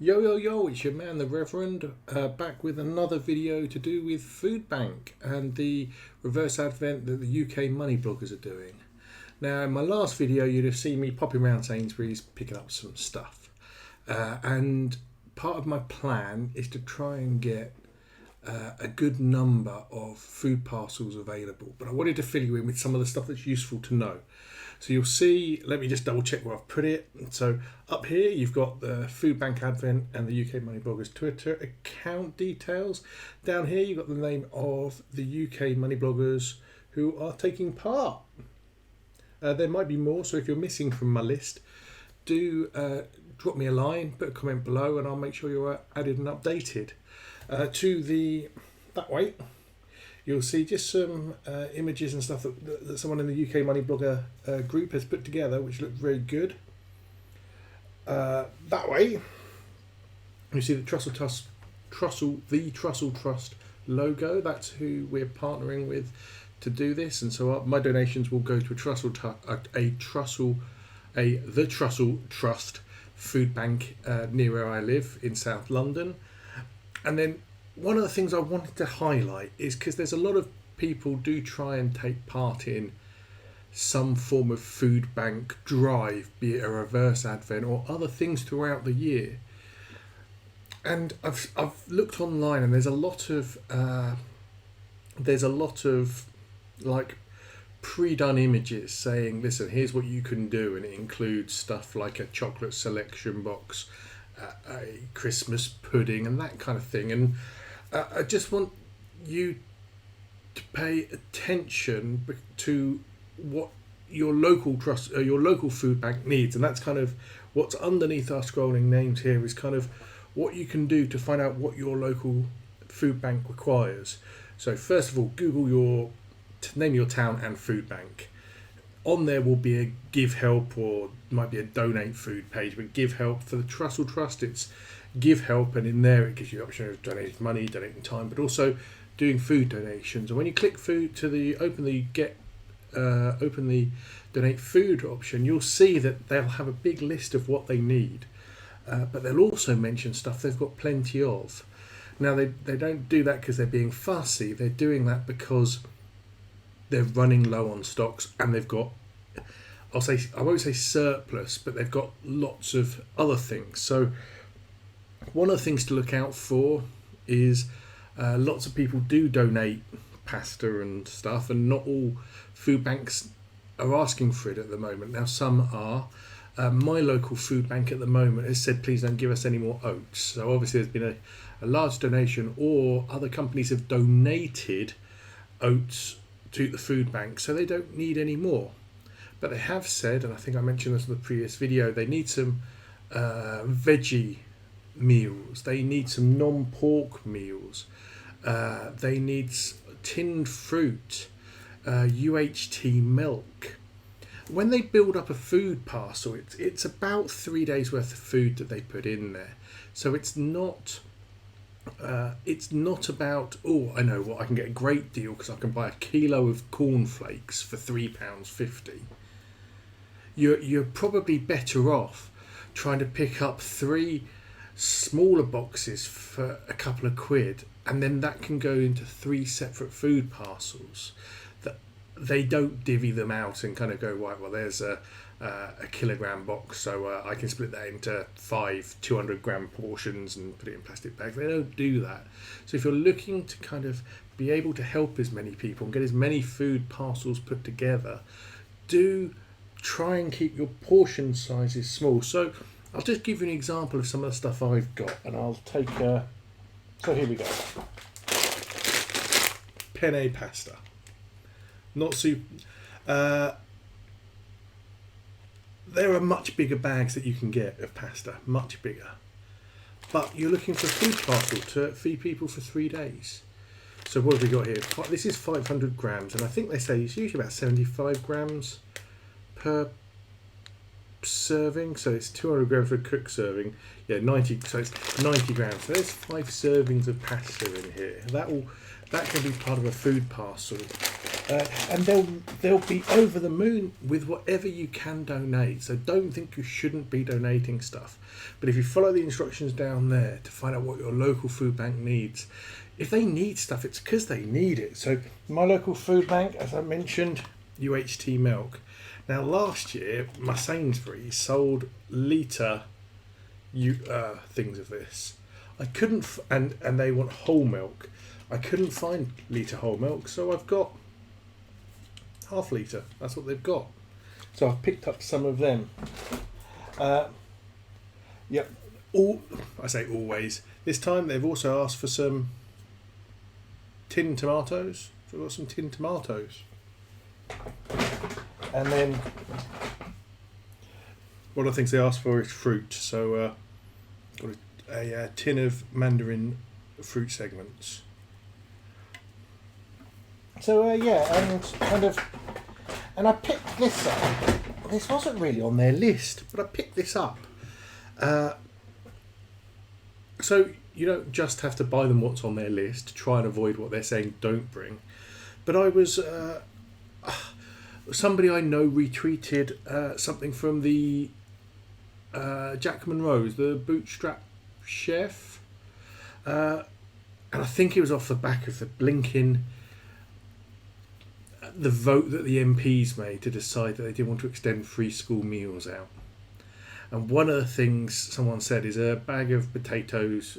Yo, yo, yo, it's your man, the Reverend, back with another video to do with Foodbank and the reverse advent that the UK MoneyBloggers are doing. Now, in my last video, you'd have seen me popping around Sainsbury's picking up some stuff. And part of my plan is to try and get a good number of food parcels available. But I wanted to fill you in with some of the stuff that's useful to know. So you'll see, let me just double check where I've put it. So up here, you've got the Foodbank Advent and the UK MoneyBloggers Twitter account details. Down here, you've got the name of the UK MoneyBloggers who are taking part. There might be more, so if you're missing from my list, do drop me a line, put a comment below, and I'll make sure you're added and updated. That way, you'll see just some images and stuff that someone in the UK MoneyBlogger group has put together, which look very good. That way, you see the Trussell Trust logo. That's who we're partnering with to do this, and so my donations will go to the Trussell Trust food bank near where I live in South London. And then one of the things I wanted to highlight is because there's a lot of people do try and take part in some form of food bank drive, be it a reverse advent or other things throughout the year. And I've looked online, and there's a lot of like pre-done images saying, listen, here's what you can do, and it includes stuff like a chocolate selection box, a Christmas pudding, and that kind of thing. And I just want you to pay attention to what your local food bank needs, and that's kind of what's underneath our scrolling names here, is kind of what you can do to find out what your local food bank requires. So first of all, name your town and food bank. On there will be a give help, or might be a donate food page, but give help. For the Trussell Trust, it's give help, and in there it gives you the option of donating money, donating time, but also doing food donations. And when you click food to open the donate food option, you'll see that they'll have a big list of what they need, but they'll also mention stuff they've got plenty of. Now they don't do that because they're being fussy. They're doing that because they're running low on stocks, and they've got, I won't say surplus, but they've got lots of other things. So one of the things to look out for is lots of people do donate pasta and stuff, and not all food banks are asking for it at the moment. Now some are. My local food bank at the moment has said, please don't give us any more oats. So obviously there's been a large donation, or other companies have donated oats to the food bank, so they don't need any more. But they have said, and I think I mentioned this in the previous video, they need some veggie meals, they need some non-pork meals, they need tinned fruit, UHT milk. When they build up a food parcel, it's about 3 days worth of food that they put in there. So it's not about, oh, I know what, I can get a great deal because I can buy a kilo of cornflakes for £3.50. You're probably better off trying to pick up 3 smaller boxes for a couple of quid, and then that can go into 3 separate food parcels. That they don't divvy them out and kind of go, right, well, there's a kilogram box, so I can split that into 5 200-gram portions and put it in plastic bags. They don't do that. So if you're looking to kind of be able to help as many people and get as many food parcels put together, do try and keep your portion sizes small. So I'll just give you an example of some of the stuff I've got, and I'll take so here we go. Penne pasta. Not soup. There are much bigger bags that you can get of pasta, much bigger. But you're looking for a food parcel to feed people for 3 days. So what have we got here? This is 500 grams, and I think they say it's usually about 75 grams per serving. So it's 200 grams for a cooked serving. Yeah, 90. So it's 90 grams. So there's 5 servings of pasta in here. That can be part of a food parcel. And they'll be over the moon with whatever you can donate. So don't think you shouldn't be donating stuff. But if you follow the instructions down there to find out what your local food bank needs, if they need stuff, it's because they need it. So my local food bank, as I mentioned, UHT milk. Now last year, my Sainsbury's sold litre things of this. I couldn't, and they want whole milk. I couldn't find litre whole milk, so I've got half litre. That's what they've got. So I've picked up some of them. Yep. I say always. This time they've also asked for some tin tomatoes. So I've got some tin tomatoes. And then one of the things they asked for is fruit. So got a tin of mandarin fruit segments. So and I picked this up. This wasn't really on their list, but I picked this up. So you don't just have to buy them what's on their list to try and avoid what they're saying don't bring. But I was somebody I know retweeted something from the Jack Monroe's, the Bootstrap Chef, and I think it was off the back of the blinking the vote that the MPs made to decide that they didn't want to extend free school meals out. And one of the things someone said is a bag of potatoes,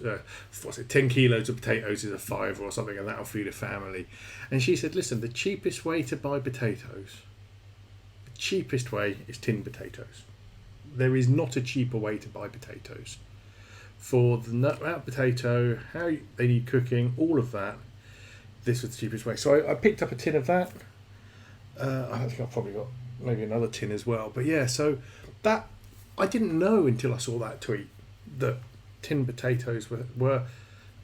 10 kilos of potatoes is a £5 or something, and that'll feed a family. And she said, listen, the cheapest way to buy potatoes, the cheapest way is tin potatoes. There is not a cheaper way to buy potatoes. For the nut out potato, how they need cooking, all of that, this was the cheapest way. So I picked up a tin of that. I think I've probably got maybe another tin as well. But yeah, so that, I didn't know until I saw that tweet that tin potatoes were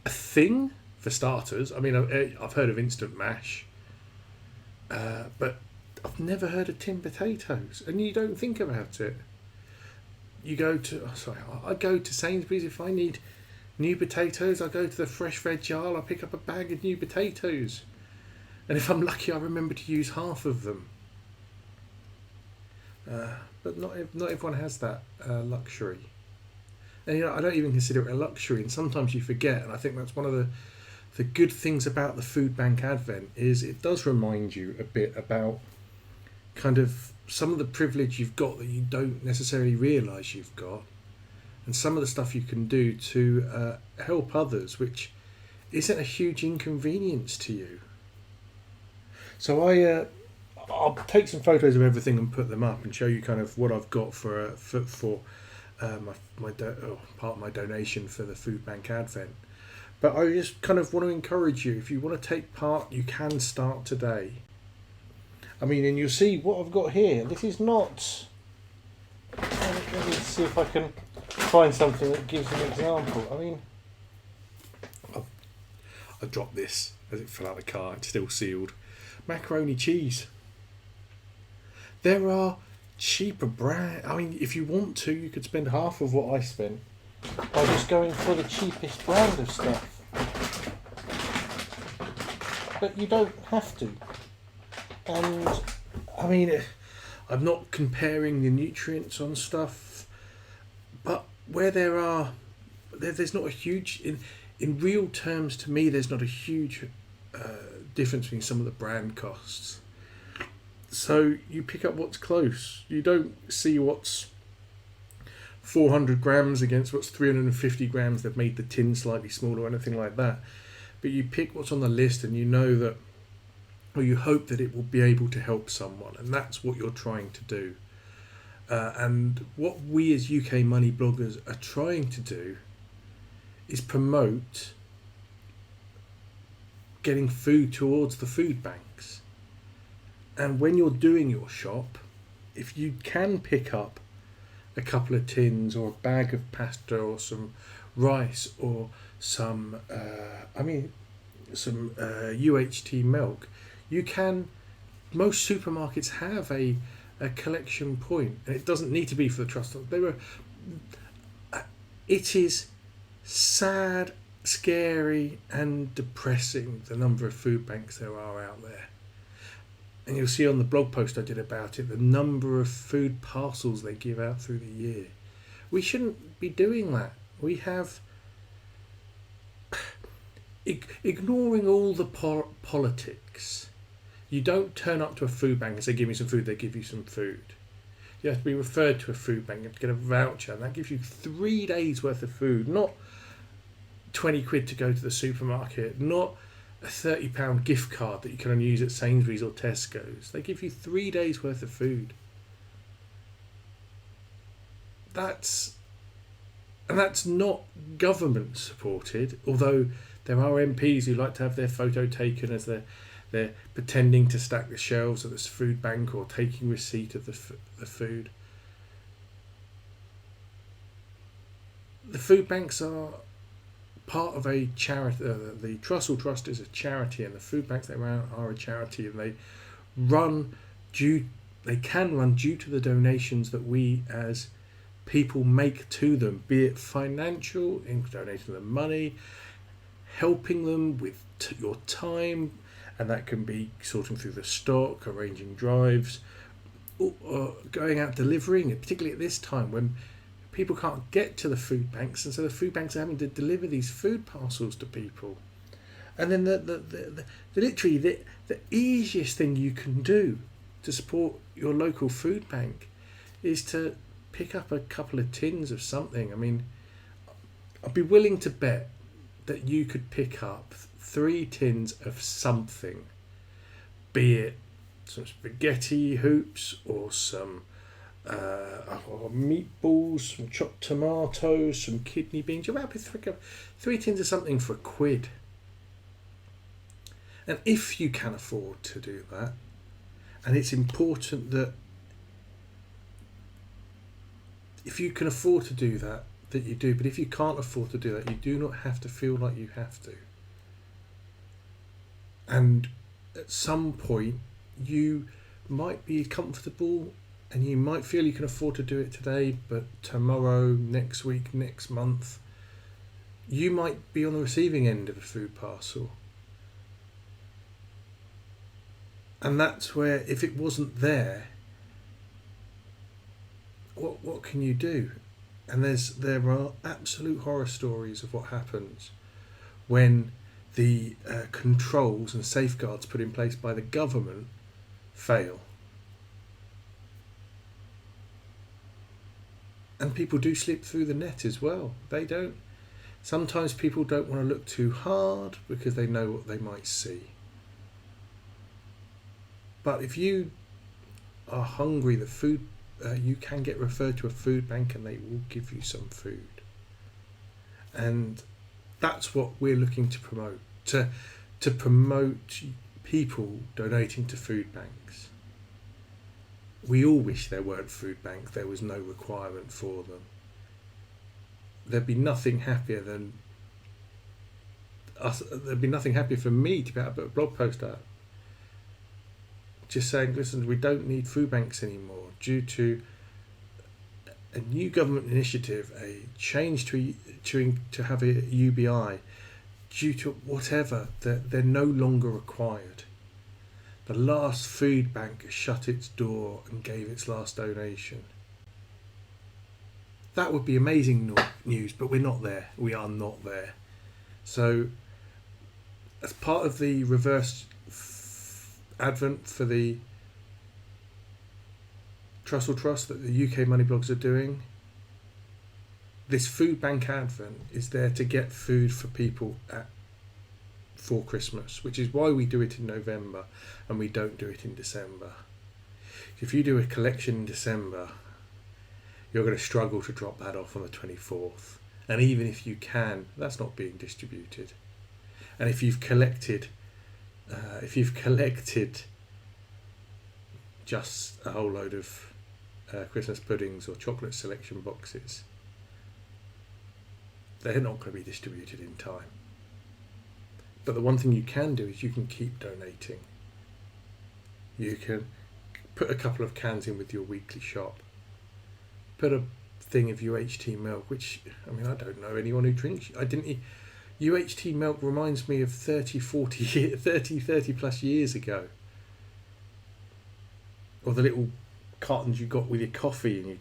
a thing for starters. I mean, I've heard of instant mash, but I've never heard of tin potatoes. And you don't think about it. You go to, I go to Sainsbury's if I need new potatoes. I go to the fresh veg aisle. I pick up a bag of new potatoes, and if I'm lucky, I remember to use half of them. But not everyone has that luxury, and I don't even consider it a luxury. And sometimes you forget, and I think that's one of the good things about the Food Bank Advent is it does remind you a bit about kind of some of the privilege you've got that you don't necessarily realise you've got, and some of the stuff you can do to help others, which isn't a huge inconvenience to you. So I'll take some photos of everything and put them up and show you kind of what I've got for part of my donation for the Food Bank Advent. But I just kind of want to encourage you, if you want to take part, you can start today. I mean, and you'll see what I've got here. This is not... Let me see if I can find something that gives an example. I mean, I dropped this as it fell out of the car. It's still sealed. Macaroni cheese. There are cheaper brands. I mean, if you want to, you could spend half of what I spent by just going for the cheapest brand of stuff. But you don't have to. And I mean, I'm not comparing the nutrients on stuff, but where there's not a huge, in real terms to me, there's not a huge difference between some of the brand costs. So you pick up what's close. You don't see what's 400 grams against what's 350 grams. They've made the tin slightly smaller or anything like that. But you pick what's on the list and you know that, or you hope that it will be able to help someone. And that's what you're trying to do. And what we as UK Money Bloggers are trying to do is promote getting food towards the food banks. And when you're doing your shop, if you can pick up a couple of tins or a bag of pasta or some rice or some UHT milk, you can, most supermarkets have a collection point, and it doesn't need to be for the trust. It is sad, scary and depressing the number of food banks there are out there. And you'll see on the blog post I did about it, the number of food parcels they give out through the year. We shouldn't be doing that. We have, ignoring all the politics, you don't turn up to a food bank and say, give me some food, they give you some food. You have to be referred to a food bank and get a voucher, and that gives you 3 days worth of food, not 20 quid to go to the supermarket, not a £30 gift card that you can only use at Sainsbury's or Tesco's. They give you 3 days worth of food. That's not government supported, although there are MPs who like to have their photo taken as they're pretending to stack the shelves at this food bank or taking receipt of the food. The food banks are part of a charity. The Trussell Trust is a charity, and the food banks they run are a charity, and they can run due to the donations that we as people make to them, be it financial, in donating them money, helping them with your time, and that can be sorting through the stock, arranging drives, or going out delivering it, particularly at this time when people can't get to the food banks, and so the food banks are having to deliver these food parcels to people. And then the easiest thing you can do to support your local food bank is to pick up a couple of tins of something. I mean, I'd be willing to bet that you could pick up 3 tins of something, be it some spaghetti hoops or some meatballs, some chopped tomatoes, some kidney beans. You're about to pick up 3 tins of something for £1. And if you can afford to do that, and it's important that if you can afford to do that, that you do. But if you can't afford to do that, you do not have to feel like you have to. And at some point, you might be comfortable and you might feel you can afford to do it today, but tomorrow, next week, next month, you might be on the receiving end of a food parcel. And that's where, if it wasn't there, what can you do? And there are absolute horror stories of what happens when the controls and safeguards put in place by the government fail. And people do slip through the net as well. Sometimes people don't want to look too hard because they know what they might see. But if you are hungry, you can get referred to a food bank and they will give you some food. And that's what we're looking to promote, to promote people donating to food banks. We all wish there weren't food banks, there was no requirement for them. There'd be nothing happier than us. There'd be nothing happier for me to be able to put a blog post out just saying, listen, we don't need food banks anymore due to a new government initiative, a change to have a UBI, due to whatever, they're no longer required. The last food bank shut its door and gave its last donation. That would be amazing news, but we're not there. We are not there. So, as part of the reverse advent for the Trussell Trust that the UK MoneyBloggers are doing, this food bank advent is there to get food for people for Christmas, which is why we do it in November and we don't do it in December. If you do a collection in December, you're going to struggle to drop that off on the 24th. And even if you can, that's not being distributed. And if you've collected just a whole load of Christmas puddings or chocolate selection boxes, they're not going to be distributed in time. But the one thing you can do is you can keep donating. You can put a couple of cans in with your weekly shop. Put a thing of UHT milk, which, I mean, I don't know anyone who drinks. UHT milk reminds me of 30 plus years ago. or the little cartons you got with your coffee, and you.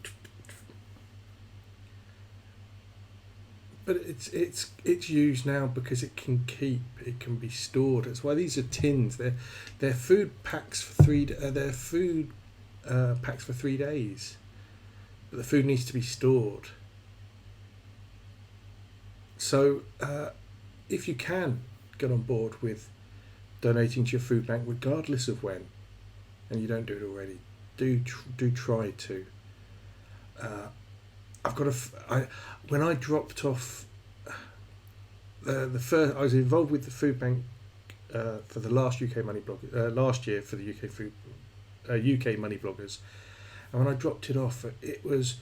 But it's used now because it can be stored. That's why these are tins. They're food packs for they're food packs for 3 days. But the food needs to be stored. So if you can get on board with donating to your food bank, regardless of when, and you don't do it already, do try to. When I dropped off the first, I was involved with the food bank for the last UK MoneyBloggers last year for the UK MoneyBloggers, and when I dropped it off, it was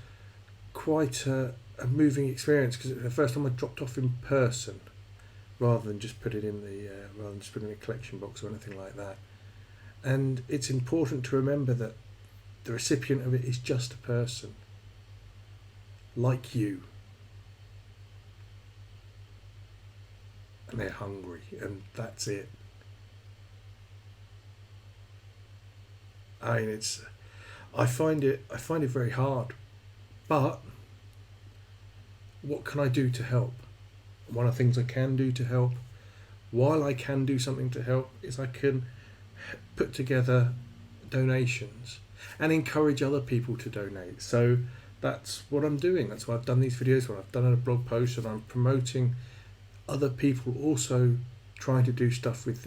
quite a moving experience, because the first time I dropped off in person, rather than just put it in a collection box or anything like that. And it's important to remember that the recipient of it is just a person like you, and they're hungry, and that's it. I mean, I find it very hard, but what can I do to help? One of the things I can do to help, while I can do something to help, is I can put together donations and encourage other people to donate. So that's what I'm doing. That's why I've done these videos, what I've done in a blog post, and I'm promoting other people also trying to do stuff with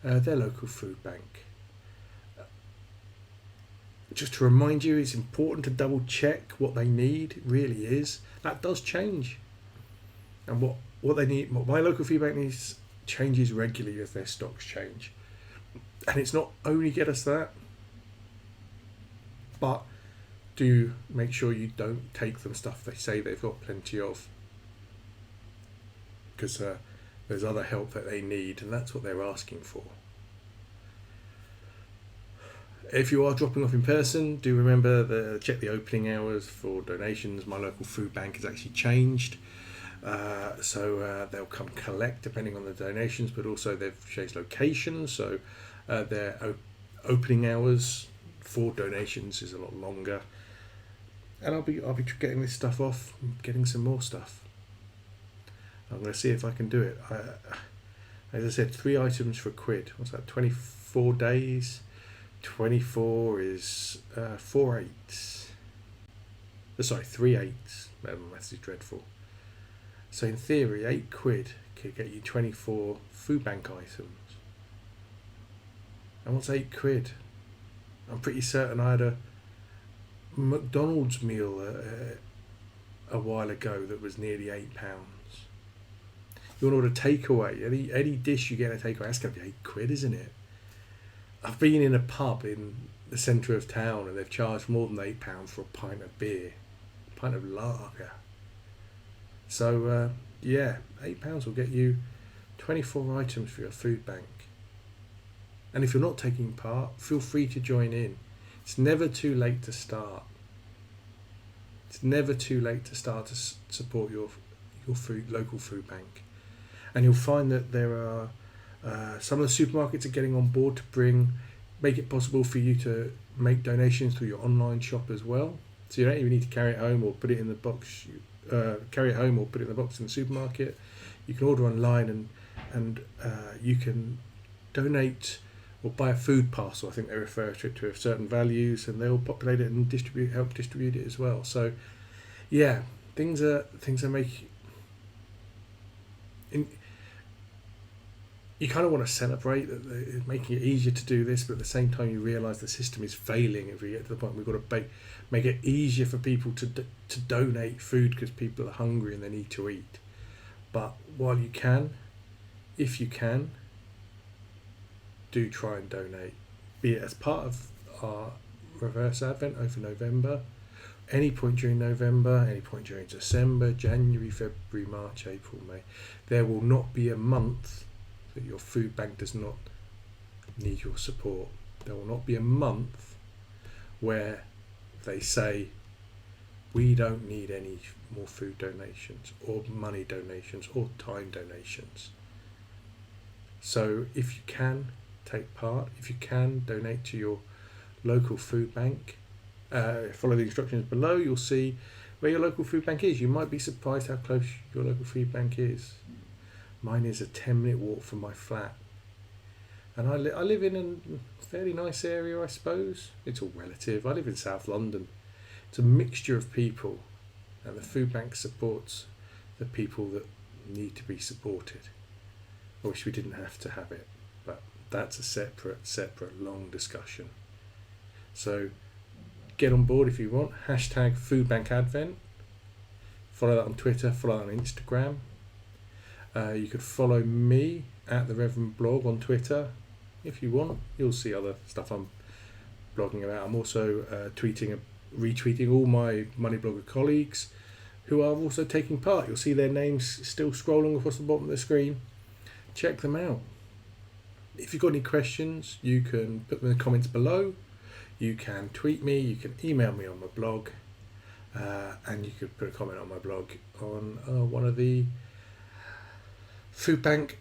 their local food bank. Just to remind you, it's important to double check what they need. It really is. That does change. And what they need, what my local food bank needs, changes regularly as their stocks change. And it's not only get us that, but do make sure you don't take them stuff they say they've got plenty of, because there's other help that they need, and that's what they're asking for. If you are dropping off in person, do remember check the opening hours for donations. My local food bank has actually changed, so they'll come collect depending on the donations, but also they've changed locations, so their opening hours for donations is a lot longer. And I'll be getting this stuff off, getting some more stuff. I'm going to see if I can do it. As I said, 3 items for £1. What's that? 24 days. 24 is 4 eights. Sorry, 3 eights. Maths is dreadful. So in theory, £8 could get you 24 food bank items. And what's £8? I'm pretty certain I had a McDonald's meal a while ago that was nearly £8. You want to order takeaway, any dish you get a takeaway, that's going to be £8, isn't it? I've been in a pub in the centre of town and they've charged more than £8 for a pint of beer, a pint of lager. So yeah, £8 will get you 24 items for your food bank. And if you're not taking part, feel free to join in. It's never too late to start. It's never too late to start to support your local food bank. And you'll find that there are some of the supermarkets are getting on board to make it possible for you to make donations through your online shop as well. So you don't even need to carry it home or put it in the box. Carry it home or put it in the box in the supermarket. You can order online and you can donate or buy a food parcel. I think they refer to it to certain values, and they'll populate it and help distribute it as well. So yeah, things are making. You kind of want to celebrate that making it easier to do this, but at the same time you realise the system is failing. If we get to the point we've got to make it easier for people to donate food because people are hungry and they need to eat. But while you can, if you can, do try and donate, be it as part of our reverse Advent over November, any point during November, any point during December, January, February, March, April, May. There will not be a month that your food bank does not need your support. There will not be a month where they say we don't need any more food donations or money donations or time donations. So if you can take part, if you can donate to your local food bank. Follow the instructions below. You'll see where your local food bank is. You might be surprised how close your local food bank is. Mine is a 10-minute walk from my flat. And I live in a fairly nice area, I suppose. It's all relative. I live in South London. It's a mixture of people, and the food bank supports the people that need to be supported. I wish we didn't have to have it, but that's a separate long discussion. So get on board if you want. Hashtag Foodbank Advent. Follow that on Twitter, follow that on Instagram. You could follow me at the Reverend Blog on Twitter if you want. You'll see other stuff I'm blogging about. I'm also retweeting all my Money Blogger colleagues who are also taking part. You'll see their names still scrolling across the bottom of the screen. Check them out. If you've got any questions, you can put them in the comments below. You can tweet me, you can email me on my blog, and you could put a comment on my blog on one of the Foodbank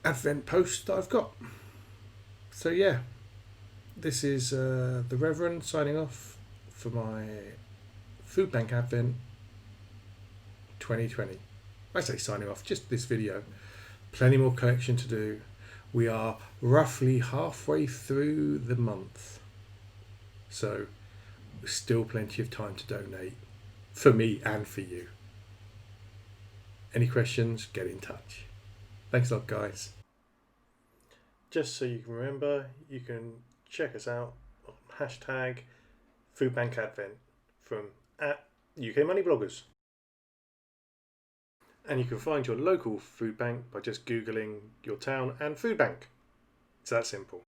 Advent posts that I've got. So yeah, this is the Reverend signing off for my Foodbank Advent 2020. I say signing off, just this video. Plenty more collection to do. We are roughly halfway through the month. So still plenty of time to donate for me and for you. Any questions, get in touch. Thanks a lot, guys. Just so you can remember, you can check us out on hashtag Foodbank Advent from at UK MoneyBloggers. And you can find your local food bank by just Googling your town and food bank. It's that simple.